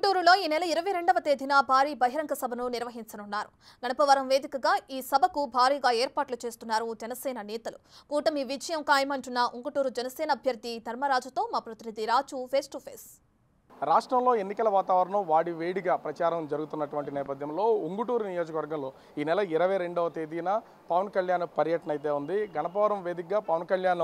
ఉంగుటూరులో ఈ నెల 22వ తేదీన భారీ బహిరంగ సభను నిర్వహించనున్నారు. గణపవరం వేదికగా ఈ సభకు భారీగా ఏర్పాట్లు చేస్తున్నారు జనసేన నేతలు. కూటమి విజయం ఖాయమంటున్న ఉంగుటూరు జనసేన అభ్యర్థి ధర్మరాజుతో మా ప్రతినిధి రాజు ఫేస్ టు ఫేస్. రాష్ట్రంలో ఎన్నికల వాతావరణం వాడి వేడిగా ప్రచారం జరుగుతున్నటువంటి నేపథ్యంలో ఉంగుటూరు నియోజకవర్గంలో ఈ నెల 22వ తేదీన పవన్ కళ్యాణ్ పర్యటన అయితే ఉంది. గణపవరం వేదికగా పవన్ కళ్యాణ్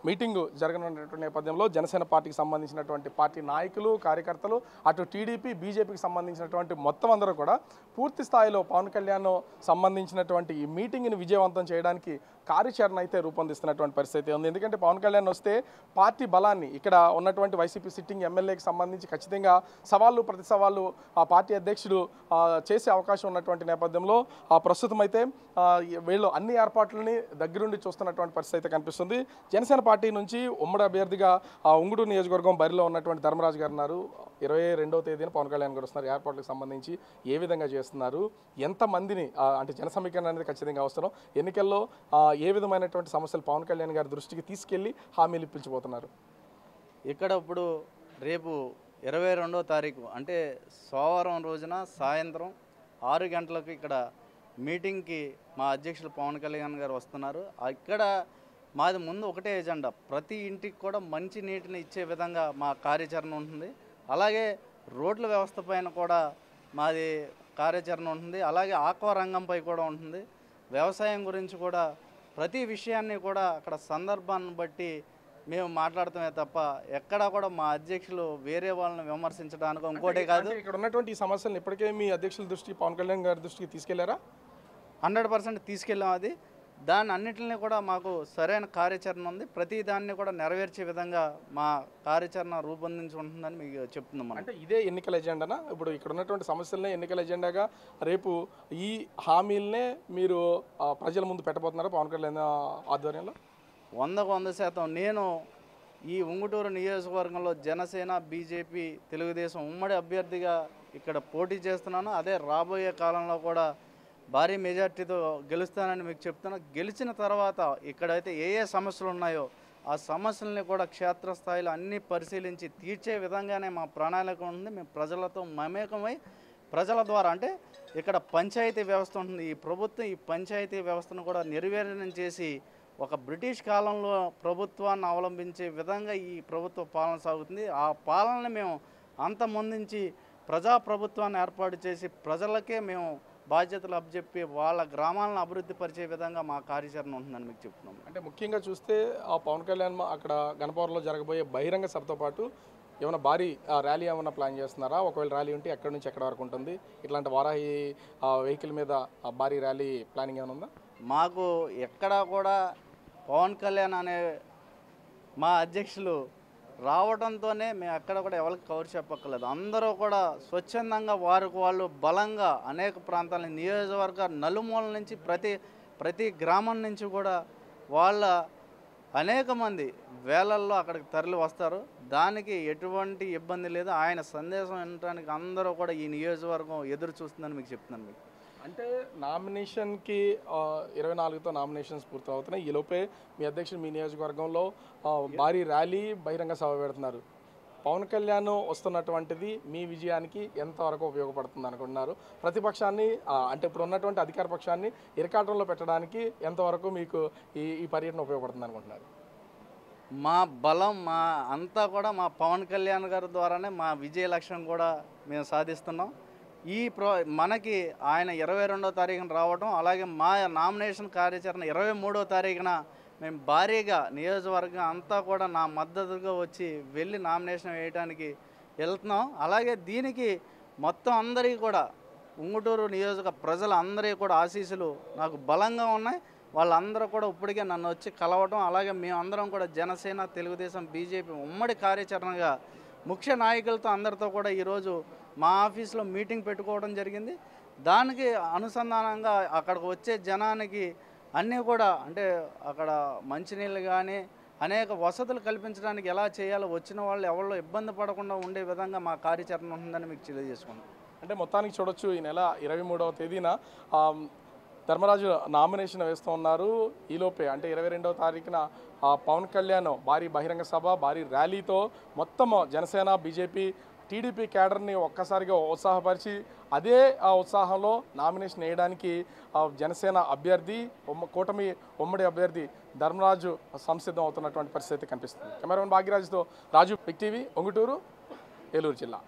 మీటింగు జరగనున్నటువంటి నేపథ్యంలో జనసేన పార్టీకి సంబంధించినటువంటి పార్టీ నాయకులు, కార్యకర్తలు, అటు టీడీపీ, బీజేపీకి సంబంధించినటువంటి మొత్తం అందరూ కూడా పూర్తి స్థాయిలో పవన్ కళ్యాణ్ సంబంధించినటువంటి ఈ మీటింగ్ని విజయవంతం చేయడానికి కార్యాచరణ అయితే రూపొందిస్తున్నటువంటి పరిస్థితి ఉంది. ఎందుకంటే పవన్ కళ్యాణ్ వస్తే పార్టీ బలాన్ని ఇక్కడ ఉన్నటువంటి వైసీపీ సిట్టింగ్ ఎమ్మెల్యేకి సంబంధించి ఖచ్చితంగా సవాళ్ళు ప్రతి సవాళ్ళు ఆ పార్టీ అధ్యక్షుడు చేసే అవకాశం ఉన్నటువంటి నేపథ్యంలో ప్రస్తుతం అయితే వీళ్ళు అన్ని ఏర్పాట్లని దగ్గరుండి చూస్తున్నటువంటి పరిస్థితి అయితే కనిపిస్తుంది. జనసేన పార్టీ నుంచి ఉమ్మడి అభ్యర్థిగా ఉంగుటూరు నియోజకవర్గం బరిలో ఉన్నటువంటి ధర్మరాజు గారు ఉన్నారు. 22వ తేదీన పవన్ కళ్యాణ్ గారు వస్తున్నారు. ఏర్పాట్లకు సంబంధించి ఏ విధంగా చేస్తున్నారు, ఎంతమందిని అంటే జన సమీకరణ అనేది ఖచ్చితంగా అవసరం, ఎన్నికల్లో ఏ విధమైనటువంటి సమస్యలు పవన్ కళ్యాణ్ గారి దృష్టికి తీసుకెళ్లి హామీలు ఇప్పించబోతున్నారు. ఇక్కడ ఇప్పుడు రేపు 22వ తారీఖు అంటే సోమవారం రోజున సాయంత్రం 6 గంటలకు ఇక్కడ మీటింగ్కి మా అధ్యక్షులు పవన్ కళ్యాణ్ గారు వస్తున్నారు. ఇక్కడ మాది ముందు ఒకటే ఎజెండా, ప్రతి ఇంటికి కూడా మంచి నీటిని ఇచ్చే విధంగా మా కార్యాచరణ ఉంటుంది. అలాగే రోడ్ల వ్యవస్థ పైన కూడా మాది కార్యాచరణ ఉంటుంది. అలాగే ఆక్వా రంగంపై కూడా ఉంటుంది. వ్యవసాయం గురించి కూడా ప్రతి విషయాన్ని కూడా అక్కడ సందర్భాన్ని బట్టి మేము మాట్లాడతామే తప్ప ఎక్కడా కూడా మా అధ్యక్షులు వేరే వాళ్ళని విమర్శించడానికి ఇంకోటే కాదు. ఇక్కడ ఉన్నటువంటి ఈ సమస్యలను ఇప్పటికే మీ అధ్యక్షుల దృష్టికి, పవన్ కళ్యాణ్ గారి దృష్టికి తీసుకెళ్లారా? 100% తీసుకెళ్ళాం. అది దాన్ని అన్నింటినీ కూడా మాకు సరైన కార్యాచరణ ఉంది. ప్రతి దాన్ని కూడా నెరవేర్చే విధంగా మా కార్యాచరణ రూపొందించి ఉంటుందని మీకు చెప్తున్నాం. అంటే ఇదే ఎన్నికల ఎజెండానా? ఇప్పుడు ఇక్కడ ఉన్నటువంటి సమస్యలనే ఎన్నికల ఎజెండాగా రేపు ఈ హామీలనే మీరు ప్రజల ముందు పెట్టబోతున్నారా పవన్ కళ్యాణ్ ఆధ్వర్యంలో? 100% నేను ఈ ఉంగుటూరు నియోజకవర్గంలో జనసేన, బీజేపీ, తెలుగుదేశం ఉమ్మడి అభ్యర్థిగా ఇక్కడ పోటీ చేస్తున్నాను. అదే రాబోయే కాలంలో కూడా భారీ మెజార్టీతో గెలుస్తానని మీకు చెప్తున్నాను. గెలిచిన తర్వాత ఇక్కడైతే ఏ సమస్యలు ఉన్నాయో ఆ సమస్యలని కూడా క్షేత్రస్థాయిలో అన్నీ పరిశీలించి తీర్చే విధంగానే మా ప్రణాళిక ఉంటుంది. మేము ప్రజలతో మమేకమై ప్రజల ద్వారా అంటే ఇక్కడ పంచాయతీ వ్యవస్థ ఉంటుంది. ఈ ప్రభుత్వం ఈ పంచాయతీ వ్యవస్థను కూడా నిర్వీర్యం చేసి ఒక బ్రిటిష్ కాలంలో ప్రభుత్వాన్ని అవలంబించే విధంగా ఈ ప్రభుత్వ పాలన సాగుతుంది. ఆ పాలనని మేము అంతమొందించి ప్రజాప్రభుత్వాన్ని ఏర్పాటు చేసి ప్రజలకే మేము బాధ్యతలు అప్పచెప్పి వాళ్ళ గ్రామాలను అభివృద్ధి పరిచే విధంగా మా కార్యాచరణ ఉంటుందని మీకు చెప్తున్నాం. అంటే ముఖ్యంగా చూస్తే ఆ పవన్ కళ్యాణ్ అక్కడ గణపవరంలో జరగబోయే బహిరంగ సభతో పాటు ఏమైనా భారీ ర్యాలీ ఏమైనా ప్లాన్ చేస్తున్నారా? ఒకవేళ ర్యాలీ ఉంటే ఎక్కడి నుంచి ఎక్కడి వరకు ఉంటుంది? ఇట్లాంటి వారాహి వెహికల్ మీద భారీ ర్యాలీ ప్లానింగ్ ఏమైనా ఉందా? మాకు ఎక్కడా కూడా పవన్ కళ్యాణ్ అనే మా అధ్యక్షులు రావడంతోనే మేము ఎక్కడ కూడా ఎవరికి కవర్ చెప్పక్కర్లేదు. అందరూ కూడా స్వచ్ఛందంగా వారికి వాళ్ళు బలంగా అనేక ప్రాంతాల నియోజకవర్గ నలుమూల నుంచి ప్రతి గ్రామం నుంచి కూడా వాళ్ళ అనేక మంది వేలల్లో అక్కడికి తరలి వస్తారు. దానికి ఎటువంటి ఇబ్బంది లేదు. ఆయన సందేశం వినడానికి అందరూ కూడా ఈ నియోజకవర్గం ఎదురు చూస్తుందని మీకు చెప్తున్నాను. మీకు అంటే నామినేషన్కి 24తో నామినేషన్స్ పూర్తవుతున్నాయి. ఈలోపే మీ అధ్యక్షుడు మీ నియోజకవర్గంలో భారీ ర్యాలీ, బహిరంగ సభ పెడుతున్నారు. పవన్ కళ్యాణ్ వస్తున్నటువంటిది మీ విజయానికి ఎంతవరకు ఉపయోగపడుతుంది అనుకుంటున్నారు? ప్రతిపక్షాన్ని అంటే ఇప్పుడు ఉన్నటువంటి అధికార పక్షాన్ని ఇరకాటంలో పెట్టడానికి ఎంతవరకు మీకు ఈ పర్యటన ఉపయోగపడుతుంది అనుకుంటున్నారు? మా బలం మా అంతా కూడా మా పవన్ కళ్యాణ్ గారి ద్వారానే మా విజయ లక్ష్యం కూడా మేము సాధిస్తున్నాం. మనకి ఆయన 22వ తారీఖున రావడం, అలాగే మా నామినేషన్ కార్యాచరణ 23వ తారీఖున మేము భారీగా నియోజకవర్గం అంతా కూడా నా మద్దతుగా వచ్చి వెళ్ళి నామినేషన్ వేయడానికి వెళ్తున్నాం. అలాగే దీనికి మొత్తం అందరికీ కూడా ఉంగుటూరు నియోజక ప్రజలందరికీ కూడా ఆశీస్సులు నాకు బలంగా ఉన్నాయి. వాళ్ళందరూ కూడా ఇప్పటికే నన్ను వచ్చి కలవడం, అలాగే మేమందరం కూడా జనసేన, తెలుగుదేశం, బీజేపీ ఉమ్మడి కార్యాచరణగా ముఖ్య నాయకులతో అందరితో కూడా ఈరోజు మా ఆఫీస్లో మీటింగ్ పెట్టుకోవడం జరిగింది. దానికి అనుసంధానంగా అక్కడికి వచ్చే జనానికి అన్నీ కూడా అంటే అక్కడ మంచినీళ్ళు కానీ అనేక వసతులు కల్పించడానికి ఎలా చేయాలో, వచ్చిన వాళ్ళు ఎవరో ఇబ్బంది పడకుండా ఉండే విధంగా మా కార్యాచరణ ఉంటుందని మీకు తెలియజేసుకున్నాం. అంటే మొత్తానికి చూడొచ్చు ఈ నెల 23వ తేదీన ధర్మరాజు నామినేషన్ వేస్తూ ఉన్నారు. ఈలోపే అంటే 22వ తారీఖున పవన్ కళ్యాణ్ భారీ బహిరంగ సభ, భారీ ర్యాలీతో మొత్తం జనసేన, బీజేపీ, టీడీపీ క్యాడర్ని ఒక్కసారిగా ఉత్సాహపరిచి అదే ఆ ఉత్సాహంలో నామినేషన్ వేయడానికి జనసేన అభ్యర్థి కూటమి ఉమ్మడి అభ్యర్థి ధర్మరాజు సంసిద్ధం అవుతున్నటువంటి పరిస్థితి కనిపిస్తుంది. కెమెరామెన్ భాగ్యరాజుతో రాజు, బిగ్ టీవీ, ఉంగుటూరు, ఏలూరు జిల్లా.